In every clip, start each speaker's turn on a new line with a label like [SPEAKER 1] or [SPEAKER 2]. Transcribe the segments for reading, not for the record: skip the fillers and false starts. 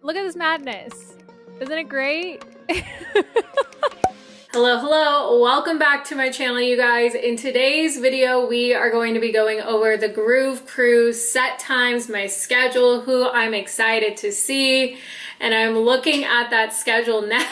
[SPEAKER 1] Look at this madness. Isn't it great?
[SPEAKER 2] Hello, welcome back to my channel, you guys. In today's video, we are going to be going over the Groove Cruise set times, my schedule, who I'm excited to see, and I'm looking at that schedule now,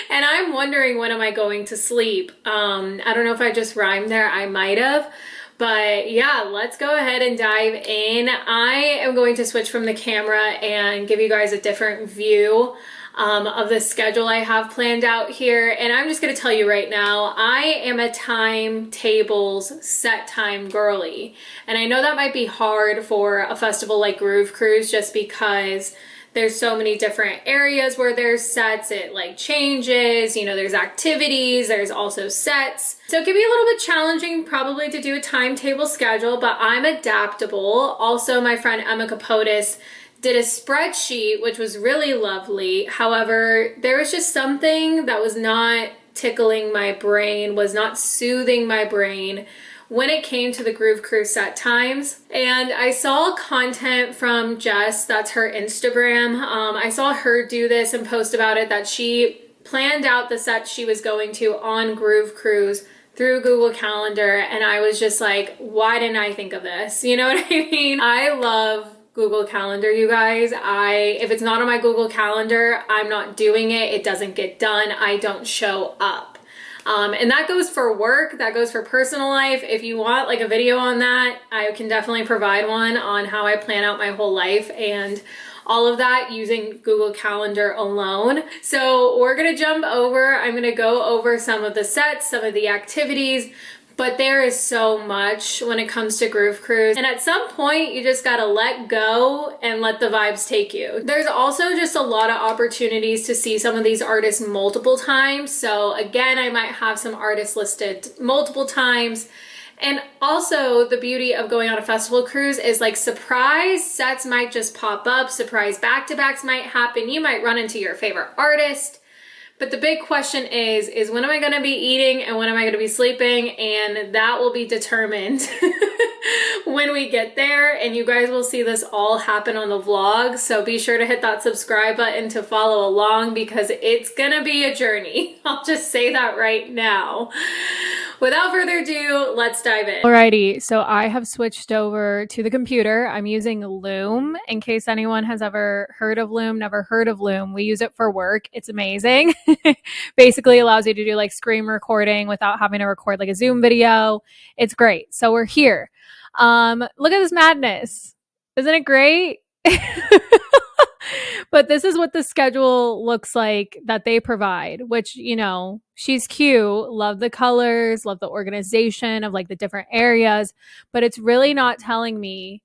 [SPEAKER 2] and I'm wondering, when am I going to sleep? I don't know if I just rhymed there, I might have. But yeah, let's go ahead and dive in. I am going to switch from the camera and give you guys a different view of the schedule I have planned out here. And I'm just gonna tell you right now, I am a timetables set time girly. And I know that might be hard for a festival like Groove Cruise just because there's so many different areas where there's sets, it like changes, you know, there's activities, there's also sets. So it can be a little bit challenging probably to do a timetable schedule, but I'm adaptable. Also, my friend Emma Capotis did a spreadsheet, which was really lovely. However, there was just something that was not tickling my brain, was not soothing my brain when it came to the Groove Cruise set times. And I saw content from Jess, that's her Instagram. I saw her do this and post about it, that she planned out the sets she was going to on Groove Cruise through Google Calendar. And I was just like, why didn't I think of this? You know what I mean? I love Google Calendar, you guys. If it's not on my Google Calendar, I'm not doing it. It doesn't get done. I don't show up. And that goes for work, that goes for personal life. If you want like a video on that, I can definitely provide one on how I plan out my whole life and all of that using Google Calendar alone. So we're gonna jump over, I'm gonna go over some of the sets, some of the activities, but there is so much when it comes to Groove Cruise. And at some point, you just gotta let go and let the vibes take you. There's also just a lot of opportunities to see some of these artists multiple times. So again, I might have some artists listed multiple times. And also the beauty of going on a festival cruise is like surprise sets might just pop up, surprise back-to-backs might happen. You might run into your favorite artist. But the big question is when am I gonna be eating and when am I gonna be sleeping? And that will be determined when we get there. And you guys will see this all happen on the vlog. So be sure to hit that subscribe button to follow along because it's gonna be a journey. I'll just say that right now. Without further ado, let's dive in.
[SPEAKER 1] Alrighty, so I have switched over to the computer. I'm using Loom. In case anyone has ever heard of Loom, never heard of Loom, we use it for work. It's amazing. Basically allows you to do like screen recording without having to record like a Zoom video. It's great. So we're here. Look at this madness. Isn't it great? But this is what the schedule looks like that they provide, which, you know, she's cute. Love the colors, love the organization of like the different areas, but it's really not telling me,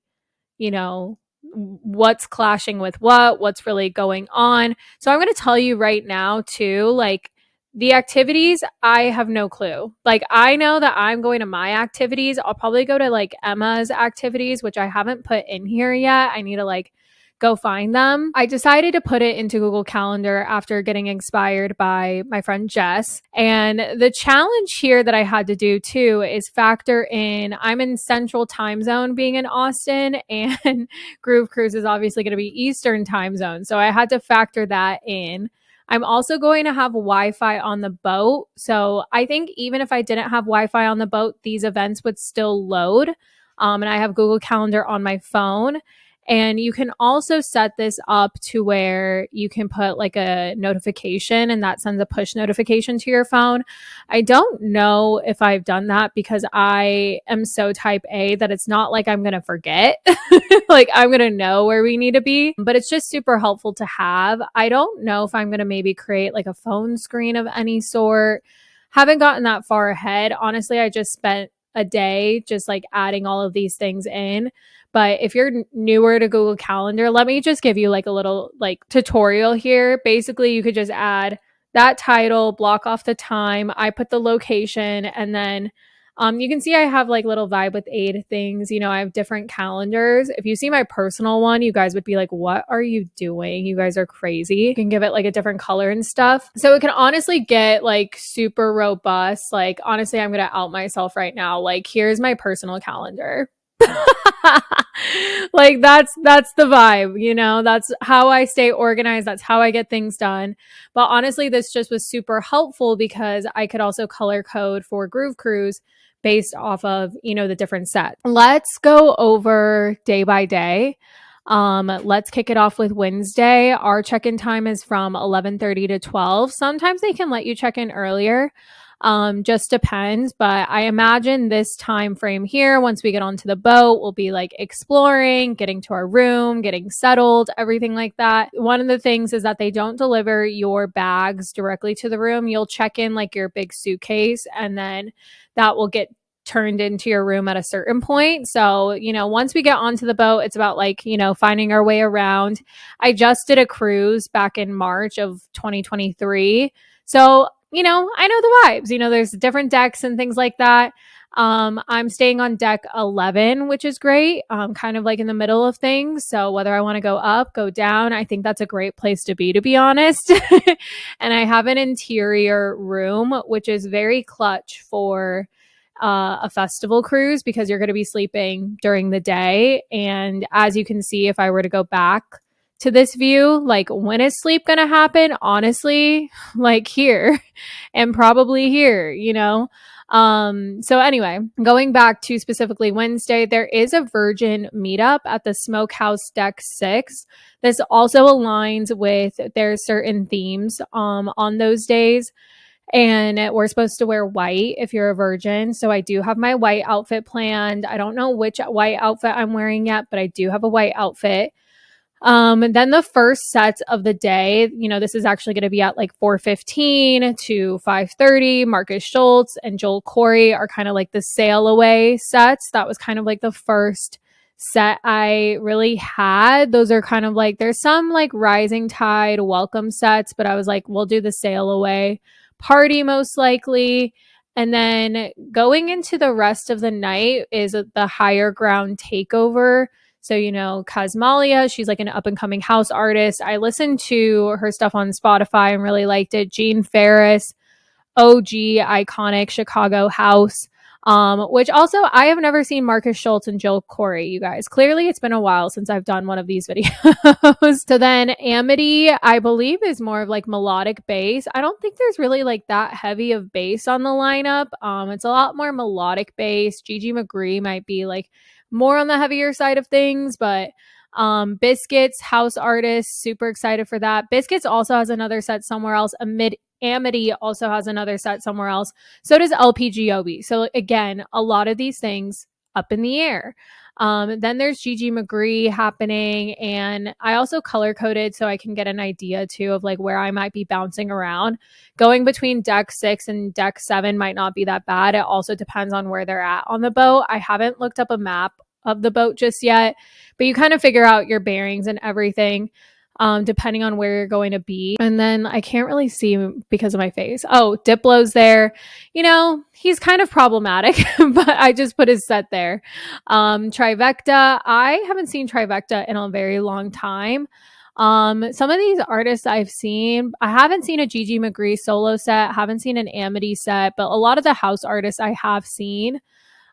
[SPEAKER 1] you know, what's clashing with what's really going on. So I'm going to tell you right now too, like the activities, I have no clue. Like I know that I'm going to my activities. I'll probably go to like Emma's activities, which I haven't put in here yet. I need to like go find them. I decided to put it into Google Calendar after getting inspired by my friend Jess. And the challenge here that I had to do too is factor in, I'm in Central Time Zone being in Austin, and Groove Cruise is obviously going to be Eastern Time Zone. So I had to factor that in. I'm also going to have Wi-Fi on the boat. So I think even if I didn't have Wi-Fi on the boat, these events would still load. And I have Google Calendar on my phone. And you can also set this up to where you can put like a notification and that sends a push notification to your phone. I don't know if I've done that because I am so type A that it's not like I'm going to forget. Like I'm going to know where we need to be, but it's just super helpful to have. I don't know if I'm going to maybe create like a phone screen of any sort. Haven't gotten that far ahead. Honestly, I just spent a day just like adding all of these things in. But if you're newer to Google Calendar, let me just give you like a little like tutorial here. Basically, you could just add that title, block off the time. I put the location, and then you can see I have like little vibe with aid things. You know, I have different calendars. If you see my personal one, you guys would be like, what are you doing? You guys are crazy. You can give it like a different color and stuff. So it can honestly get like super robust. Like, honestly, I'm going to out myself right now. Like, here's my personal calendar. Like that's the vibe, you know. That's how I stay organized, that's how I get things done. But honestly, this just was super helpful because I could also color code for Groove Cruise based off of, you know, the different sets. Let's go over day by day. Let's kick it off with Wednesday. Our check-in time is from 11:30 to 12. Sometimes they can let you check in earlier. Just depends, but I imagine this time frame here, once we get onto the boat, we'll be like exploring, getting to our room, getting settled, everything like that. One of the things is that they don't deliver your bags directly to the room. You'll check in like your big suitcase, and then that will get turned into your room at a certain point. So, you know, once we get onto the boat, it's about like, you know, finding our way around. I just did a cruise back in March of 2023. So, you know, I know the vibes. You know, there's different decks and things like that. I'm staying on deck 11, which is great. Kind of like in the middle of things. So whether I want to go up, go down, I think that's a great place to be honest. And I have an interior room, which is very clutch for a festival cruise because you're going to be sleeping during the day. And as you can see, if I were to go back to this view, like when is sleep going to happen? Honestly, like here and probably here, you know? So anyway, going back to specifically Wednesday, there is a virgin meetup at the Smokehouse Deck 6. This also aligns with their certain themes on those days. And we're supposed to wear white if you're a virgin. So I do have my white outfit planned. I don't know which white outfit I'm wearing yet, but I do have a white outfit. And then the first sets of the day, you know, this is actually going to be at like 4:15 to 5:30. Marcus Schultz and Joel Corey are kind of like the sail away sets. That was kind of like the first set I really had. Those are kind of like, there's some like rising tide welcome sets, but I was like, we'll do the sail away party most likely. And then going into the rest of the night is the higher ground takeover. So, you know, Cosmalia, she's like an up and coming house artist. I listened to her stuff on Spotify and really liked it. Gene Ferris, OG, iconic Chicago house. Which also I have never seen Marcus Schultz and Jill Corey, you guys. Clearly it's been a while since I've done one of these videos. So then Amity, I believe, is more of like melodic bass. I don't think there's really like that heavy of bass on the lineup. It's a lot more melodic bass. Gigi McGree might be like more on the heavier side of things, but Biscuits, house artist, super excited for that. Biscuits also has another set somewhere else. Amity also has another set somewhere else. So does LPGOB. So again, a lot of these things up in the air. Then there's Gigi McGree happening, and I also color coded so I can get an idea too of like where I might be bouncing around. Going between deck 6 and deck 7 might not be that bad. It also depends on where they're at on the boat. I haven't looked up a map of the boat just yet, but you kind of figure out your bearings and everything depending on where you're going to be. And then I can't really see because of my face. Oh, Diplo's there. You know, he's kind of problematic, but I just put his set there. Trivecta. I haven't seen Trivecta in a very long time. Some of these artists I've seen, I haven't seen a Gigi McGree solo set, haven't seen an Amity set, but a lot of the house artists I have seen.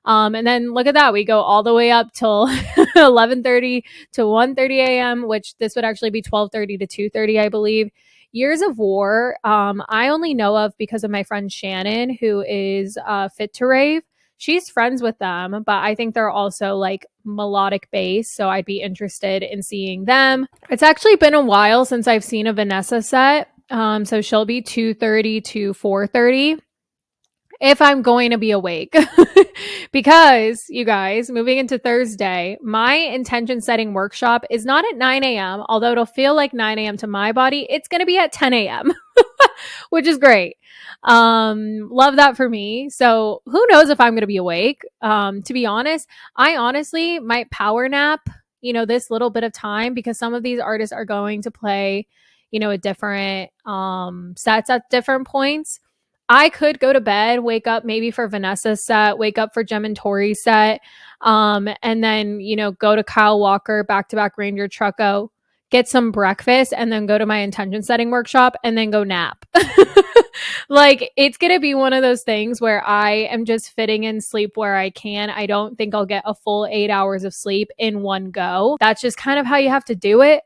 [SPEAKER 1] And then look at that. We go all the way up till 11:30 to 1:30 a.m., which this would actually be 12:30 to 2:30, I believe. Years of War, I only know of because of my friend Shannon, who is Fit to Rave. She's friends with them, but I think they're also like melodic bass, so I'd be interested in seeing them. It's actually been a while since I've seen a Vanessa set, so she'll be 2:30 to 4:30 if I'm going to be awake. Because, you guys, moving into Thursday, my intention setting workshop is not at 9 a.m., although it'll feel like 9 a.m. to my body. It's going to be at 10 a.m., which is great. Love that for me. So who knows if I'm going to be awake? To be honest, I honestly might power nap, you know, this little bit of time because some of these artists are going to play, you know, a different sets at different points. I could go to bed, wake up maybe for Vanessa's set, wake up for Gem and Tori's set, and then, you know, go to Kyle Walker, back-to-back Ranger Trucko, get some breakfast, and then go to my intention setting workshop, and then go nap. Like, it's going to be one of those things where I am just fitting in sleep where I can. I don't think I'll get a full 8 hours of sleep in one go. That's just kind of how you have to do it.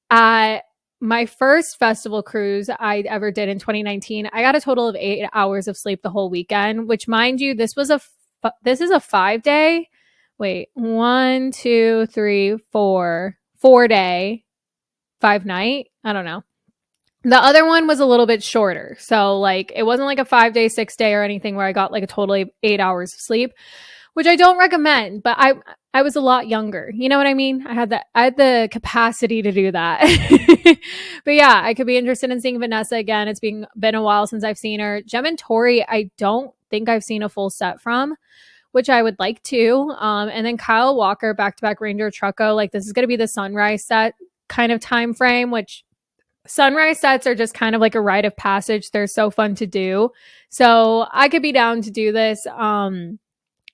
[SPEAKER 1] Uh, my first festival cruise I ever did in 2019, I got a total of 8 hours of sleep the whole weekend, which, mind you, this is a 5 day. Wait, 4 day, 5 night. I don't know. The other one was a little bit shorter. So, like, it wasn't like a 5 day, 6 day or anything where I got like a total of 8 hours of sleep, which I don't recommend, but I was a lot younger. You know what I mean? I had the capacity to do that. But yeah, I could be interested in seeing Vanessa again. It's been a while since I've seen her. Jem and Tori, I don't think I've seen a full set from, which I would like to. And then Kyle Walker, back to back Ranger Trucko. Like, this is going to be the sunrise set kind of time frame, which sunrise sets are just kind of like a rite of passage. They're so fun to do. So I could be down to do this.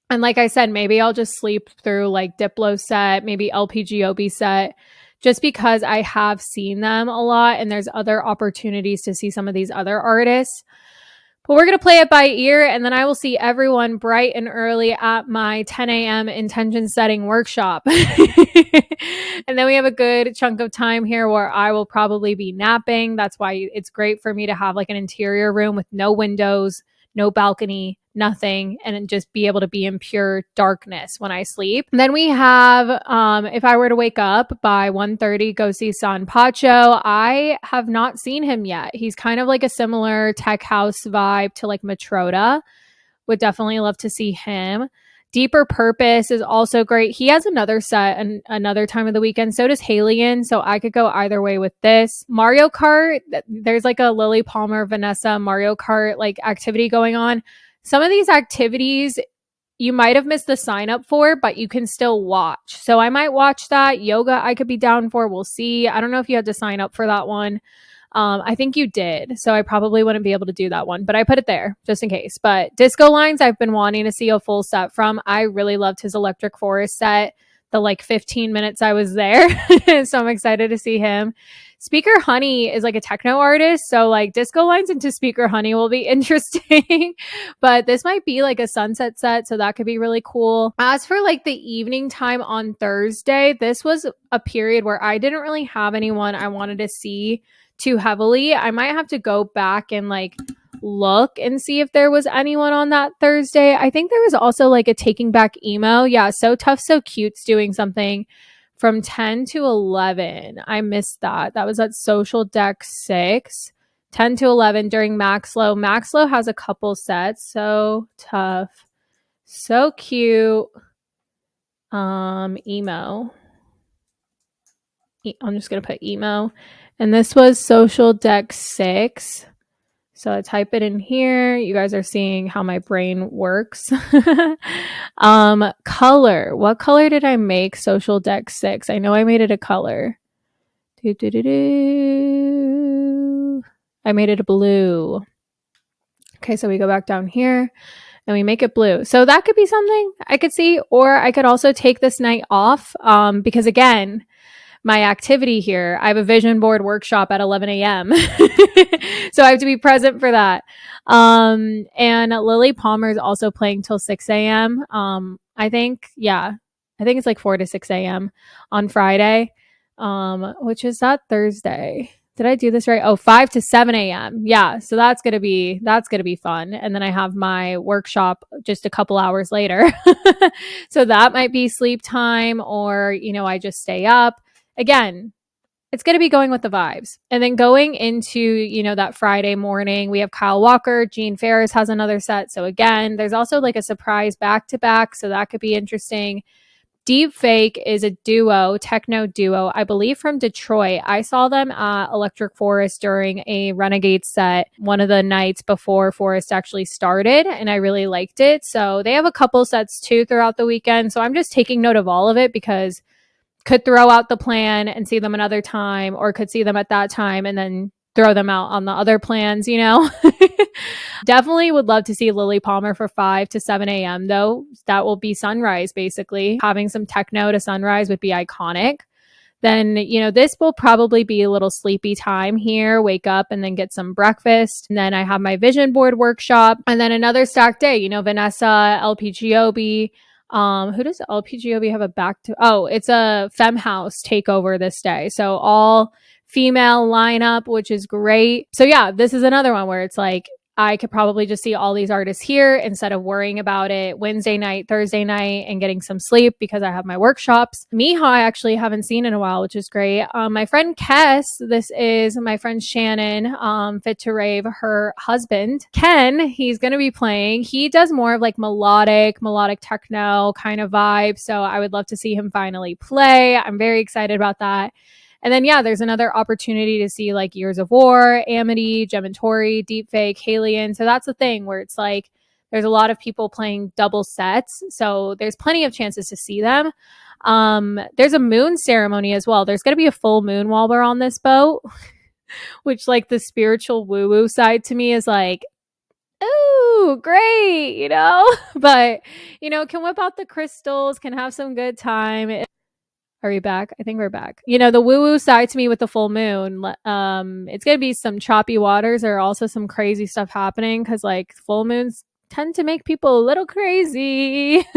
[SPEAKER 1] And like I said, maybe I'll just sleep through like Diplo set, maybe LPGOB set, just because I have seen them a lot and there's other opportunities to see some of these other artists. But we're going to play it by ear, and then I will see everyone bright and early at my 10 a.m. intention setting workshop. And then we have a good chunk of time here where I will probably be napping. That's why it's great for me to have like an interior room with no windows, no balcony, nothing, and just be able to be in pure darkness when I sleep. And then we have, if I were to wake up by 1:30, go see San Pacho. I have not seen him yet. He's kind of like a similar tech house vibe to like Matroda. Would definitely love to see him. Deeper Purpose is also great. He has another set and another time of the weekend. So does Halion. So I could go either way with this. Mario Kart, there's like a Lily Palmer, Vanessa Mario Kart like activity going on. Some of these activities you might have missed the sign up for, but you can still watch. So I might watch that. Yoga I could be down for. We'll see. I don't know if you had to sign up for that one. I think you did. So I probably wouldn't be able to do that one, but I put it there just in case. But Disco Lines, I've been wanting to see a full set from. I really loved his Electric Forest set, the like 15 minutes I was there. So I'm excited to see him. Speaker Honey is like a techno artist. So like Disco Lines into Speaker Honey will be interesting. But this might be like a sunset set. So that could be really cool. As for like the evening time on Thursday, this was a period where I didn't really have anyone I wanted to see too heavily. I might have to go back and like look and see if there was anyone on that Thursday. I think there was also like a Taking Back emo. Yeah, So Tough So Cute's doing something from 10 to 11. I missed that. That was at Social Deck 6. 10 to 11 during Maxlow. Maxlow has a couple sets. So Tough, So Cute, emo. I'm just going to put emo. And this was Social Deck 6. So I type it in here. You guys are seeing how my brain works. Color. What color did I make Social Deck 6? I know I made it a color. I made it a blue. Okay, so we go back down here and we make it blue. So that could be something I could see. Or I could also take this night off because, again, my activity here, I have a vision board workshop at 11 a.m. So I have to be present for that. And Lily Palmer is also playing till 6 a.m. I think it's like 4 to 6 a.m. on Friday, which is that Thursday. Did I do this right? Oh, 5 to 7 a.m. Yeah. So that's going to be fun. And then I have my workshop just a couple hours later. So that might be sleep time, or, I just stay up. Again, it's going to be going with the vibes. And then going into, that Friday morning, we have Kyle Walker, Gene Ferris has another set. So again, there's also like a surprise back-to-back. So that could be interesting. Deep Fake is a duo, techno duo, I believe from Detroit. I saw them at Electric Forest during a Renegade set one of the nights before Forest actually started, and I really liked it. So they have a couple sets too throughout the weekend. So I'm just taking note of all of it because could throw out the plan and see them another time, or could see them at that time and then throw them out on the other plans, Definitely would love to see Lily Palmer for 5 to 7 a.m. though. That will be sunrise, basically. Having some techno to sunrise would be iconic. Then, this will probably be a little sleepy time here. Wake up and then get some breakfast. And then I have my vision board workshop and then another stacked day. Vanessa, LPGOB. Who does LPGOB have a back to? Oh, it's a Fem House takeover this day. So all female lineup, which is great. So yeah, this is another one where it's like, I could probably just see all these artists here instead of worrying about it Wednesday night, Thursday night, and getting some sleep because I have my workshops. Miha, I actually haven't seen in a while, which is great. My friend Kess, this is my friend Shannon, Fit to Rave, her husband. Ken, he's going to be playing. He does more of like melodic techno kind of vibe. So I would love to see him finally play. I'm very excited about that. And then, yeah, there's another opportunity to see like Years of War, Amity, Gementori, Deepfake, Halion. So that's the thing where it's like there's a lot of people playing double sets. So there's plenty of chances to see them. There's a moon ceremony as well. There's going to be a full moon while we're on this boat, which like the spiritual woo-woo side to me is like, ooh, great, but, can whip out the crystals, can have some good time. Are we back? I think we're back. The woo-woo side to me with the full moon, it's going to be some choppy waters. There are also some crazy stuff happening because like full moons tend to make people a little crazy.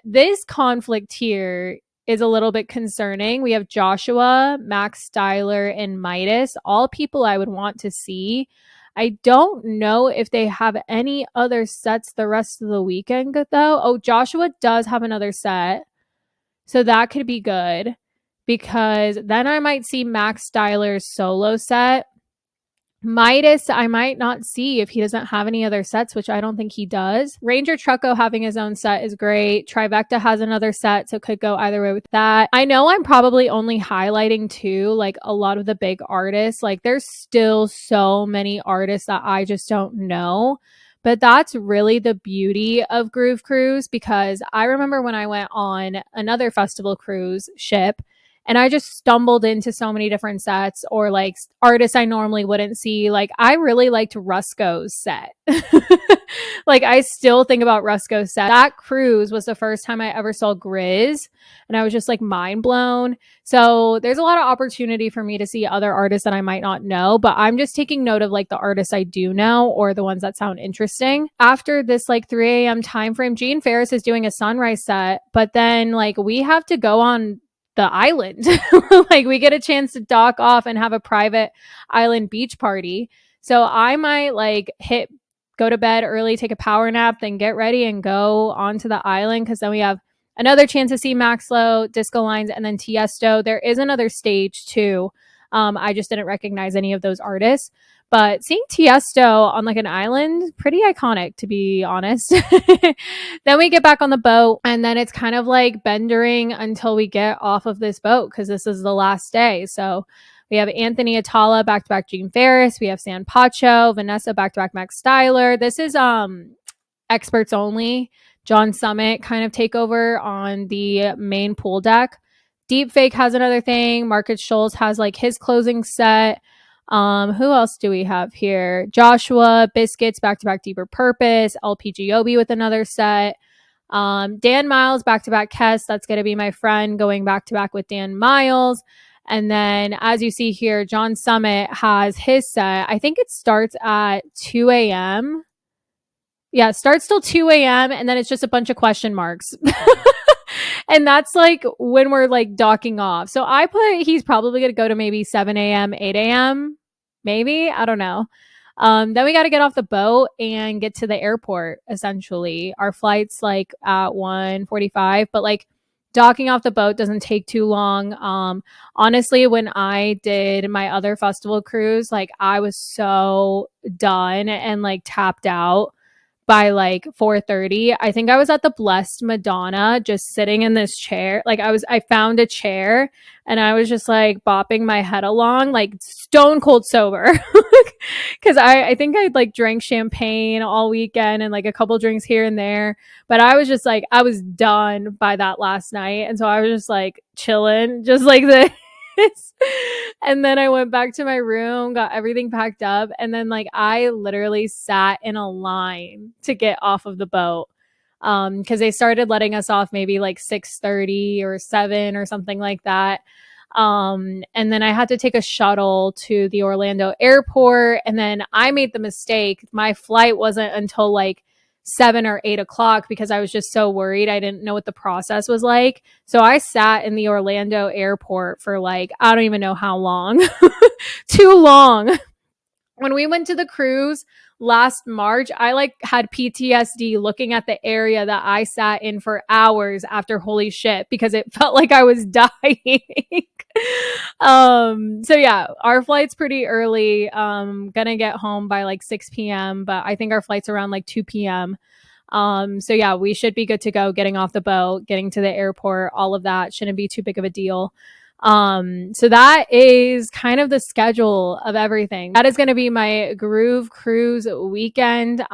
[SPEAKER 1] This conflict here is a little bit concerning. We have Joshua, Max Styler, and Midas, all people I would want to see. I don't know if they have any other sets the rest of the weekend, though. Oh, Joshua does have another set. So that could be good because then I might see Max Styler's solo set. Midas, I might not see if he doesn't have any other sets, which I don't think he does. Ranger Trucko having his own set is great. Trivecta has another set, so could go either way with that. I know I'm probably only highlighting too, like a lot of the big artists. Like there's still so many artists that I just don't know. But that's really the beauty of Groove Cruise because I remember when I went on another festival cruise ship and I just stumbled into so many different sets or like artists I normally wouldn't see. Like I really liked Rusko's set. Like I still think about Rusko's set. That cruise was the first time I ever saw Grizz and I was just like mind blown. So there's a lot of opportunity for me to see other artists that I might not know, but I'm just taking note of like the artists I do know or the ones that sound interesting. After this like 3 a.m. time frame, Gene Ferris is doing a sunrise set, but then like we have to go on the island. Like we get a chance to dock off and have a private island beach party. So I might like go to bed early, take a power nap, then get ready and go onto the island because then we have another chance to see Maxlow, Disco Lines, and then Tiesto. There is another stage too. I just didn't recognize any of those artists. But seeing Tiesto on like an island, pretty iconic to be honest. Then we get back on the boat and then it's kind of like bendering until we get off of this boat because this is the last day. So we have Anthony Atala back-to-back Gene Ferris. We have San Pacho, Vanessa back-to-back Max Styler. This is experts only. John Summit kind of takeover on the main pool deck. Deepfake has another thing. Marcus Schultz has like his closing set. Who else do we have here? Joshua, Biscuits, back-to-back Deeper Purpose, LPGOB with another set. Dan Miles, back-to-back Kess. That's going to be my friend going back-to-back with Dan Miles. And then as you see here, John Summit has his set. I think it starts at 2 a.m. Yeah, it starts till 2 a.m. and then it's just a bunch of question marks. And that's like when we're like docking off. So I put he's probably going to go to maybe 7 a.m., 8 a.m. Maybe. I don't know. Then we got to get off the boat and get to the airport, essentially. Our flight's like at 1:45, but like docking off the boat doesn't take too long. Honestly, when I did my other festival cruise, like I was so done and like tapped out by like 4:30. I think I was at the Blessed Madonna just sitting in this chair. Like I found a chair and I was just like bopping my head along like stone cold sober. Cause I think I'd like drank champagne all weekend and like a couple drinks here and there. But I was just like, I was done by that last night. And so I was just like chilling just like this. And then I went back to my room, got everything packed up, and then like I literally sat in a line to get off of the boat because they started letting us off maybe like 6:30 or 7 or something like that. And then I had to take a shuttle to the Orlando airport. And then I made the mistake. My flight wasn't until like 7 or 8 o'clock because I was just so worried. I didn't know what the process was like. So I sat in the Orlando airport for like, I don't even know how long, too long. When we went to the cruise last March, I like had PTSD looking at the area that I sat in for hours after holy shit because it felt like I was dying. So yeah, our flight's pretty early. Gonna get home by like 6 p.m., but I think our flight's around like 2 p.m. So yeah, we should be good to go getting off the boat, getting to the airport, all of that shouldn't be too big of a deal. So that is kind of the schedule of everything. That is going to be my Groove Cruise weekend.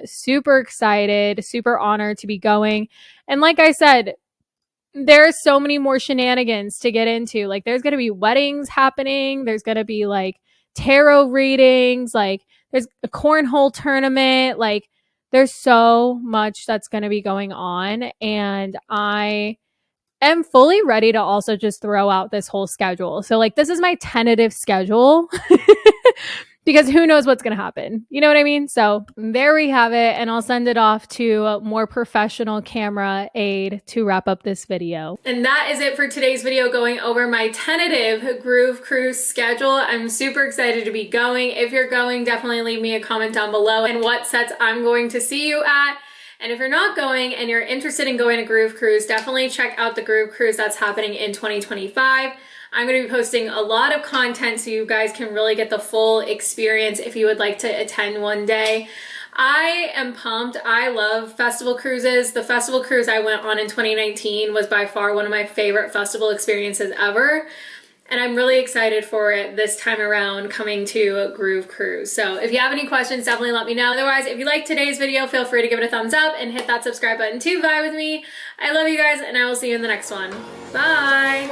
[SPEAKER 1] Super excited, super honored to be going. And like I said, there's so many more shenanigans to get into. Like there's going to be weddings happening. There's going to be like tarot readings. Like there's a cornhole tournament. Like there's so much that's going to be going on. And I am fully ready to also just throw out this whole schedule. So like this is my tentative schedule because who knows what's going to happen. You know what I mean? So there we have it. And I'll send it off to a more professional camera aid to wrap up this video.
[SPEAKER 2] And that is it for today's video, going over my tentative Groove Cruise schedule. I'm super excited to be going. If you're going, definitely leave me a comment down below and what sets I'm going to see you at. And if you're not going and you're interested in going to Groove Cruise, definitely check out the Groove Cruise that's happening in 2025. I'm going to be posting a lot of content so you guys can really get the full experience if you would like to attend one day. I am pumped. I love festival cruises. The festival cruise I went on in 2019 was by far one of my favorite festival experiences ever. And I'm really excited for it this time around coming to Groove Cruise. So if you have any questions, definitely let me know. Otherwise, if you liked today's video, feel free to give it a thumbs up and hit that subscribe button to vibe with me. I love you guys, and I will see you in the next one. Bye!